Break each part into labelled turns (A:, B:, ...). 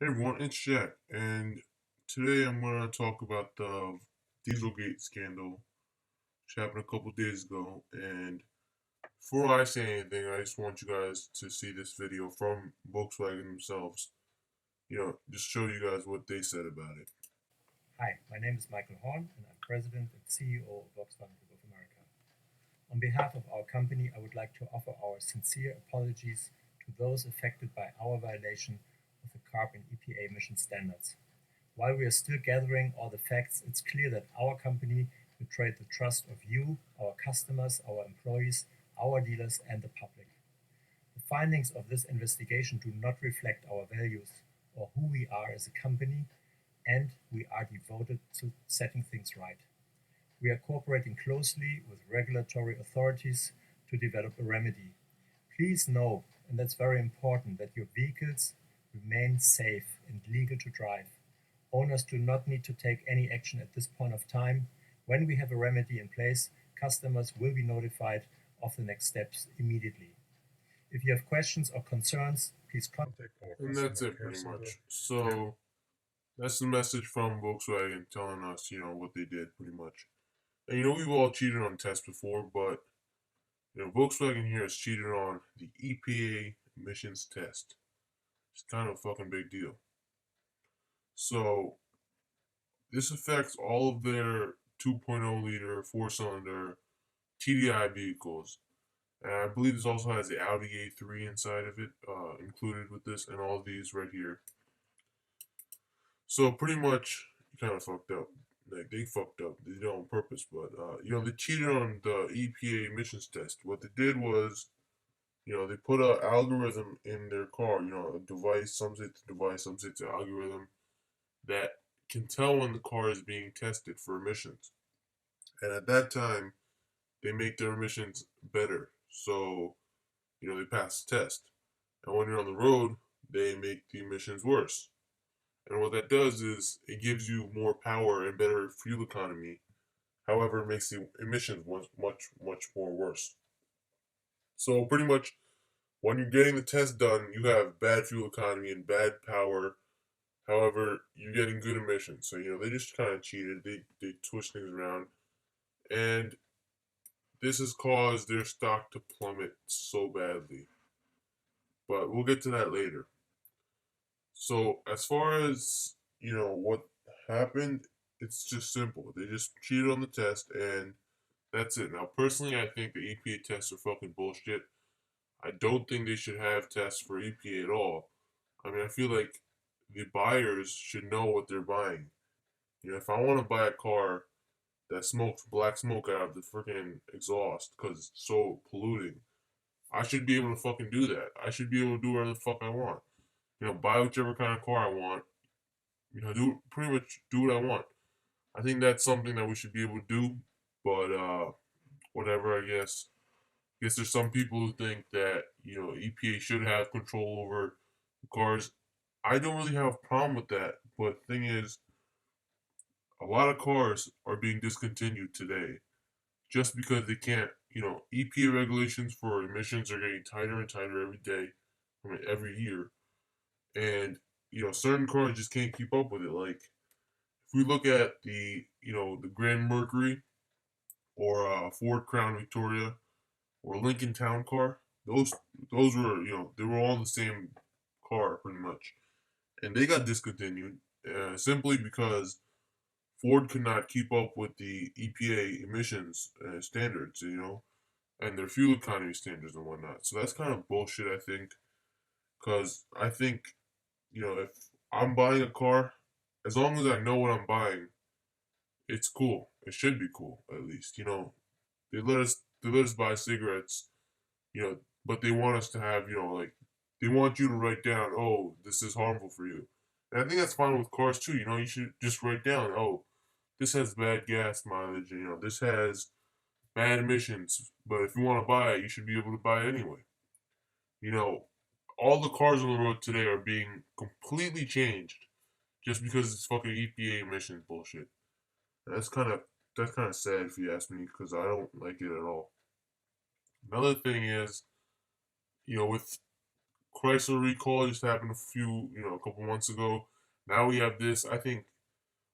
A: Hey everyone, it's Jack, and today I'm going to talk about the Dieselgate scandal, which happened a couple days ago. And before I say anything, I just want you guys to see this video from Volkswagen themselves. Just show you guys what they said about it.
B: Hi, my name is Michael Horn, and I'm President and CEO of Volkswagen Group of America. On behalf of our company, I would like to offer our sincere apologies to those affected by our violation of the CARB and EPA emission standards. While we are still gathering all the facts, it's clear that our company betrayed the trust of you, our customers, our employees, our dealers, and the public. The findings of this investigation do not reflect our values or who we are as a company, and we are devoted to setting things right. We are cooperating closely with regulatory authorities to develop a remedy. Please know, and that's very important, that your vehicles remain safe and legal to drive. Owners do not need to take any action at this point of time. When we have a remedy in place, customers will be notified of the next steps immediately. If you have questions or concerns, please contact our
A: And that's
B: customer
A: it
B: care
A: pretty
B: center.
A: much. So that's the message from Volkswagen telling us, what they did pretty much. And we've all cheated on tests before, but Volkswagen here has cheated on the EPA emissions test. It's kind of a fucking big deal. So this affects all of their 2.0 liter four cylinder TDI vehicles. And I believe this also has the Audi A3 inside of it, included with this, and all of these right here. So pretty much, you kind of fucked up. Like they fucked up. They did it on purpose, but they cheated on the EPA emissions test. What they did was, they put an algorithm in their car. A device. Some say it's a device. Some say it's an algorithm that can tell when the car is being tested for emissions. And at that time, they make their emissions better. So, they pass the test. And when you're on the road, they make the emissions worse. And what that does is it gives you more power and better fuel economy. However, it makes the emissions much more worse. So pretty much when you're getting the test done, you have bad fuel economy and bad power. However, you're getting good emissions. So, they just kind of cheated. They twist things around. And this has caused their stock to plummet so badly. But we'll get to that later. So as far as what happened, it's just simple. They just cheated on the test, and that's it. Now, personally, I think the EPA tests are fucking bullshit. I don't think they should have tests for EPA at all. I mean, I feel like the buyers should know what they're buying. If I want to buy a car that smokes black smoke out of the freaking exhaust because it's so polluting, I should be able to fucking do that. I should be able to do whatever the fuck I want. Buy whichever kind of car I want. Do pretty much do what I want. I think that's something that we should be able to do. But whatever, I guess. I guess there's some people who think that EPA should have control over cars. I don't really have a problem with that. But the thing is, a lot of cars are being discontinued today just because they can't. EPA regulations for emissions are getting tighter and tighter every day, I mean, every year, and certain cars just can't keep up with it. Like if we look at the Grand Mercury or Ford Crown Victoria or Lincoln Town Car, those were they were all the same car pretty much, and they got discontinued simply because Ford could not keep up with the EPA emissions standards, and their fuel economy standards and whatnot. So that's kind of bullshit, I think, because I think if I'm buying a car, as long as I know what I'm buying, it's cool. It should be cool, at least. They let us buy cigarettes, but they want us to have, like they want you to write down, oh, this is harmful for you. And I think that's fine with cars too. You should just write down, oh, this has bad gas mileage, and this has bad emissions. But if you want to buy it, you should be able to buy it anyway. You know, all the cars on the road today are being completely changed just because it's fucking EPA emissions bullshit. That's kind of that's kind of sad if you ask me because I don't like it at all. Another thing is, with Chrysler recall just happened a couple months ago. Now we have this. I think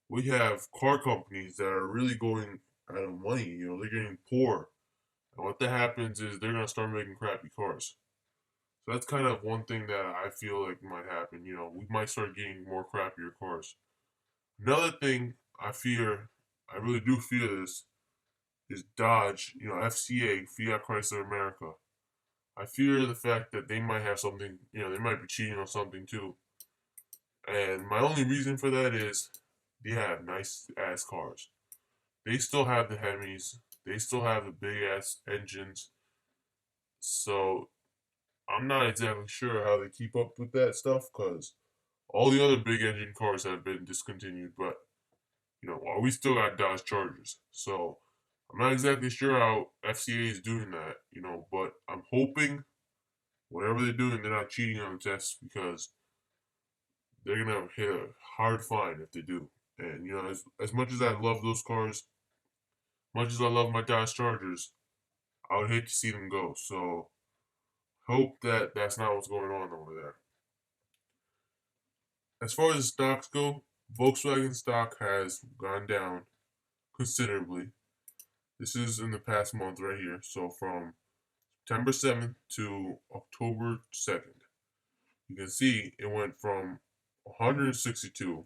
A: we have car companies that are really going out of money. They're getting poor. And what that happens is they're gonna start making crappy cars. So that's kind of one thing that I feel like might happen. We might start getting more crappier cars. Another thing I really do fear this, is Dodge, FCA, Fiat Chrysler America. I fear the fact that they might have something, they might be cheating on something too. And my only reason for that is they have nice ass cars. They still have the Hemis, they still have the big ass engines. So I'm not exactly sure how they keep up with that stuff because all the other big engine cars have been discontinued, but we still got Dodge Chargers. So I'm not exactly sure how FCA is doing that, but I'm hoping whatever they're doing, they're not cheating on the tests because they're gonna hit a hard fine if they do. And as much as I love those cars, much as I love my Dodge Chargers, I would hate to see them go. So hope that that's not what's going on over there. As far as stocks go, Volkswagen stock has gone down considerably. This is in the past month right here. So from September 7th to October 2nd, you can see it went from 162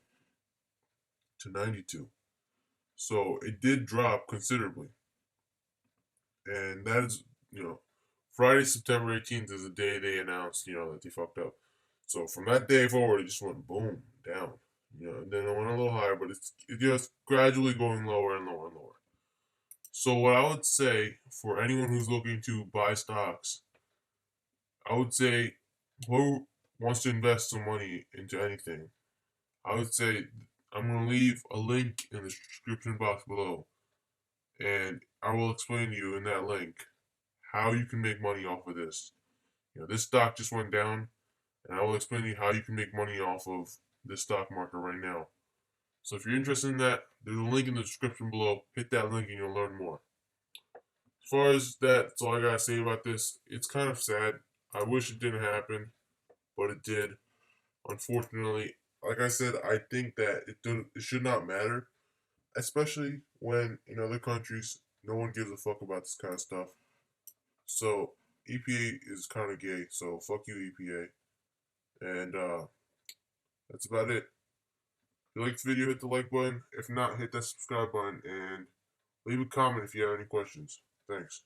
A: to 92. So it did drop considerably. And that is, Friday, September 18th is the day they announced, that they fucked up. So from that day forward, it just went boom, down. And then it went a little higher, but it's just gradually going lower and lower and lower. So what I would say for anyone who's looking to buy stocks, I would say who wants to invest some money into anything, I would say I'm going to leave a link in the description box below, and I will explain to you in that link how you can make money off of this. This stock just went down, and I will explain to you how you can make money off of this stock market right now. So if you're interested in that, there's a link in the description below. Hit that link and you'll learn more. As far as that's all I gotta say about this. It's kind of sad. I wish it didn't happen, but it did. Unfortunately, like I said, I think that it should not matter, especially when in other countries no one gives a fuck about this kind of stuff. So EPA is kind of gay. So fuck you, EPA. And that's about it. If you liked the video, hit the like button. If not, hit that subscribe button and leave a comment if you have any questions. Thanks.